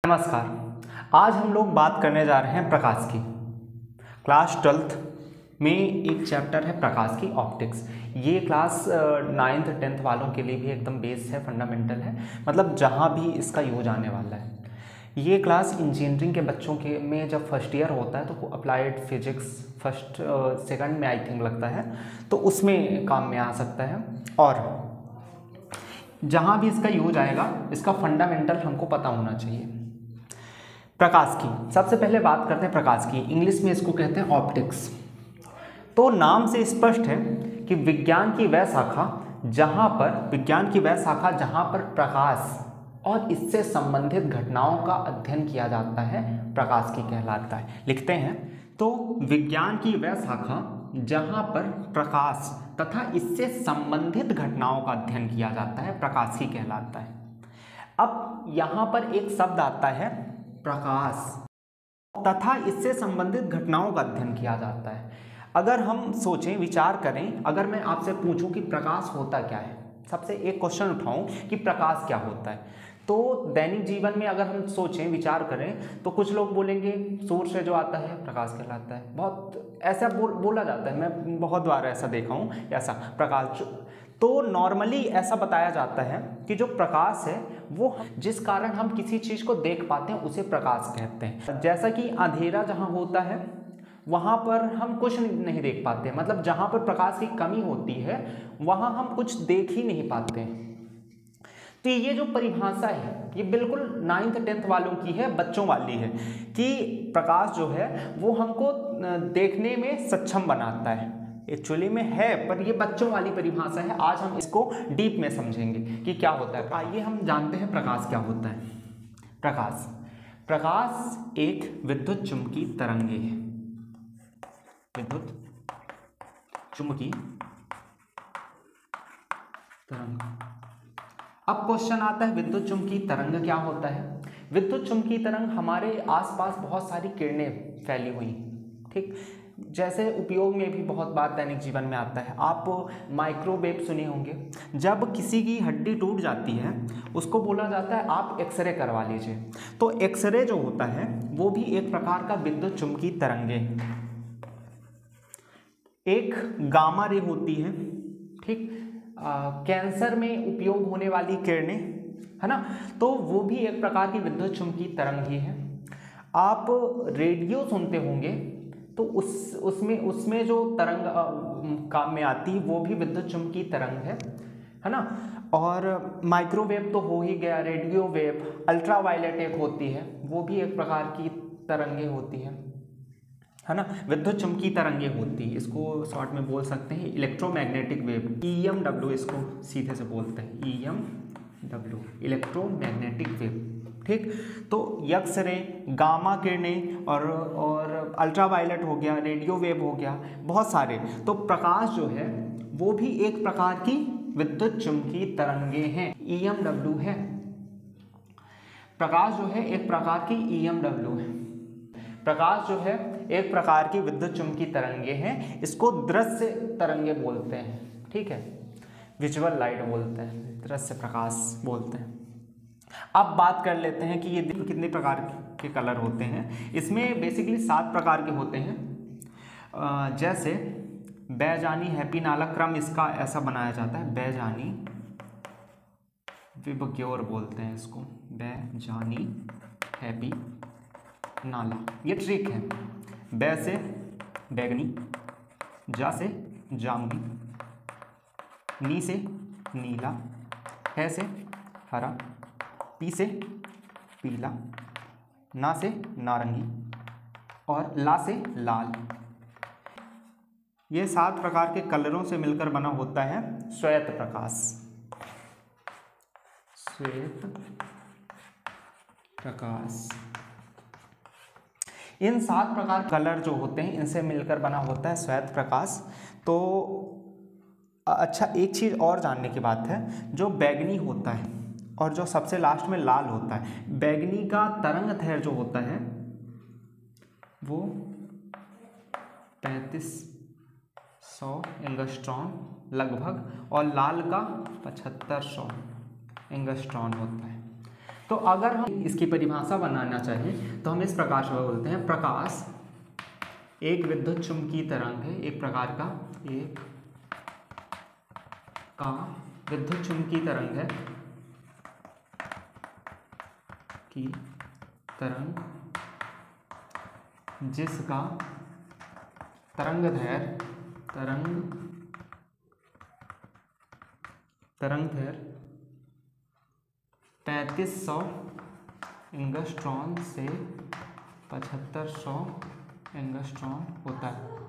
नमस्कार। आज हम लोग बात करने जा रहे हैं प्रकाश की। क्लास 12th में एक चैप्टर है प्रकाश की, ऑप्टिक्स। ये क्लास 9th 10th वालों के लिए भी एकदम बेस है, फंडामेंटल है, मतलब जहाँ भी इसका यूज आने वाला है। ये क्लास इंजीनियरिंग के बच्चों के में जब फर्स्ट ईयर होता है तो अप्लाइड फिजिक्स फर्स्ट सेकंड में आई थिंक लगता है, तो उसमें काम में आ सकता है। और जहाँ भी इसका यूज आएगा इसका फंडामेंटल हमको पता होना चाहिए। प्रकाश की सबसे पहले बात करते हैं। प्रकाश की इंग्लिश में इसको कहते हैं ऑप्टिक्स। तो नाम से स्पष्ट है कि विज्ञान की वह शाखा जहाँ पर प्रकाश और इससे संबंधित घटनाओं का अध्ययन किया जाता है, प्रकाश की कहलाता है। लिखते हैं तो विज्ञान की वह शाखा जहाँ पर प्रकाश तथा इससे संबंधित घटनाओं का अध्ययन किया जाता है, प्रकाश की कहलाता है। अब यहाँ पर एक शब्द आता है प्रकाश तथा इससे संबंधित घटनाओं का अध्ययन किया जाता है। अगर हम सोचें, विचार करें, अगर मैं आपसे पूछूं कि प्रकाश होता क्या है, सबसे एक क्वेश्चन उठाऊं कि प्रकाश क्या होता है, तो दैनिक जीवन में अगर हम सोचें, विचार करें, तो कुछ लोग बोलेंगे सूर्य से जो आता है प्रकाश कहलाता है। बहुत ऐसा बोला जाता है, मैं बहुत बार ऐसा देखा हूँ, ऐसा प्रकाश। तो नॉर्मली ऐसा बताया जाता है कि जो प्रकाश है वो जिस कारण हम किसी चीज़ को देख पाते हैं उसे प्रकाश कहते हैं। जैसा कि अंधेरा जहाँ होता है वहाँ पर हम कुछ नहीं देख पाते, मतलब जहाँ पर प्रकाश की कमी होती है वहाँ हम कुछ देख ही नहीं पाते। तो ये जो परिभाषा है ये बिल्कुल 9th 10th वालों की है, बच्चों वाली है, कि प्रकाश जो है वो हमको देखने में सक्षम बनाता है। एक्चुअली में है, पर ये बच्चों वाली परिभाषा है। आज हम इसको डीप में समझेंगे कि क्या होता है। आइए हम जानते हैं प्रकाश क्या होता है। प्रकाश एक विद्युत चुम्बकीय तरंगे है। विद्युत चुम्बकीय तरंग। अब क्वेश्चन आता है विद्युत चुम्बकीय तरंग क्या होता है। विद्युत चुम्बकीय तरंग हमारे आसपास बहुत सारी किरणें फैली हुई, ठीक, जैसे उपयोग में भी बहुत बात दैनिक जीवन में आता है। आप माइक्रोवेव सुने होंगे। जब किसी की हड्डी टूट जाती है उसको बोला जाता है आप एक्सरे करवा लीजिए। तो एक्सरे जो होता है वो भी एक प्रकार का विद्युत चुम्बकीय तरंगे। एक गामा रे होती है, ठीक, कैंसर में उपयोग होने वाली किरणें, है ना, तो वो भी एक प्रकार की विद्युत चुम्बकीय तरंग ही है। आप रेडियो सुनते होंगे तो उसमें जो तरंग काम में आती है वो भी विद्युत चुम्बकीय तरंग है ना। और माइक्रोवेव तो हो ही गया, रेडियो वेव, अल्ट्रावायलेट एक होती है, वो भी एक प्रकार की तरंगे होती है ना, विद्युत चुम्बकीय तरंगे होती है। इसको शॉर्ट में बोल सकते हैं इलेक्ट्रोमैग्नेटिक वेव, EMW इसको सीधे से बोलते हैं, EMW, इलेक्ट्रोमैग्नेटिक वेव, ठीक। तो एक्स रे, गामा किरणें और अल्ट्रावायलेट हो गया, रेडियो वेव हो गया, बहुत सारे। तो प्रकाश जो है वो भी एक प्रकार की विद्युत चुम्बकीय तरंगे हैं, EMW है। प्रकाश जो है एक प्रकार की EMW है। प्रकाश जो है एक प्रकार की विद्युत चुम्बकीय तरंगे हैं। इसको दृश्य तरंगे बोलते हैं, ठीक है, विजुअल लाइट बोलते हैं, दृश्य प्रकाश बोलते हैं। अब बात कर लेते हैं कि ये कितने प्रकार के कलर होते हैं। इसमें बेसिकली 7 प्रकार के होते हैं। जैसे बैजानी, हैप्पी, नाला, क्रम इसका ऐसा बनाया जाता है। बैजानी, विबग्योर बोलते हैं इसको, बैजानी, हैप्पी, नाला, ये ट्रिक है। बै से बैगनी, जा से जामुनी, नी से नीला, है से हरा, पी से पीला, ना से नारंगी और ला से लाल। ये 7 प्रकार के कलरों से मिलकर बना होता है श्वेत प्रकाश। श्वेत प्रकाश, इन 7 प्रकार कलर जो होते हैं इनसे मिलकर बना होता है श्वेत प्रकाश। तो अच्छा, एक चीज़ और जानने की बात है, जो बैगनी होता है और जो सबसे लास्ट में लाल होता है, बैगनी का तरंग दैर्घ्य जो होता है वो 3500 एंगस्ट्रॉन लगभग, और लाल का 7500 एंगस्ट्रॉन होता है। तो अगर हम इसकी परिभाषा बनाना चाहें तो हम इस प्रकार से बोलते हैं, प्रकाश एक विद्युत चुम्बकीय तरंग है, एक प्रकार का विद्युत चुम्बकीय तरंग है, की तरंग जिसका तरंगदैर्घ्य 3500 एंगस्ट्रॉन से 7500 एंगस्ट्रॉन होता है।